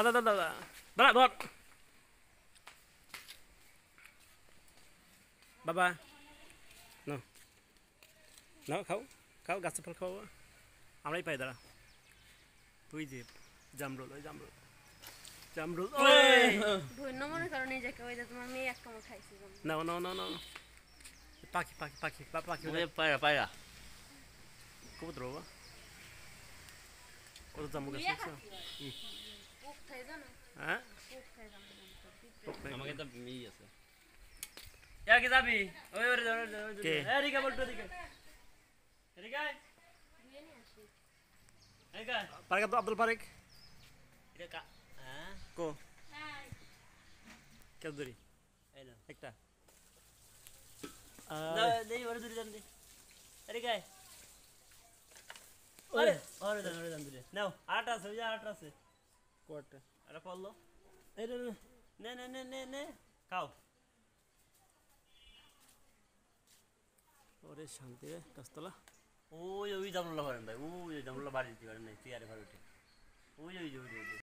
দাদা দাদা দাদা দাদা ধর বাবা নাও নাও খাও খাও গাছের ফল খাও আমরাই পাই দাঁড়া তুই যে জামরুল ওই জামরুল জামরুল ধন্য মনে করো নিজেকে ওই যে তোমার মেয়ে এক কামড় খাইছে নাও নাও নাও নাও পাখি পাখি পাখি পাখি পায়রা পায়রা কবুতর বাবা কত জামু গাছ আছে পোক খাই জানো হ্যাঁ পোক খাই জানো আমাকে তো মেয়ে আছে কি যাবি ওই ওরে কে এরিকা বলতো এদিকে এরিকা এরিকা পারেক আব্দুল পারেক এটা কা হ্যাঁ কো কে দূরি এই না একটা না দেই ওরে দূরে যান দে এরিকা ওরে ওরে যান দূরে নাও আটা আছে ওই আটা আছে কোয়াটা আটা পড়লো এই নে নে নে নে নে খাও ওরে শান্তি রে গাছতলা ওই জামরুলা পারেন ভাই ওই জামরুলা বাড়ি দিতে পারেন নাই চেয়ারে ঘরে উঠে ওই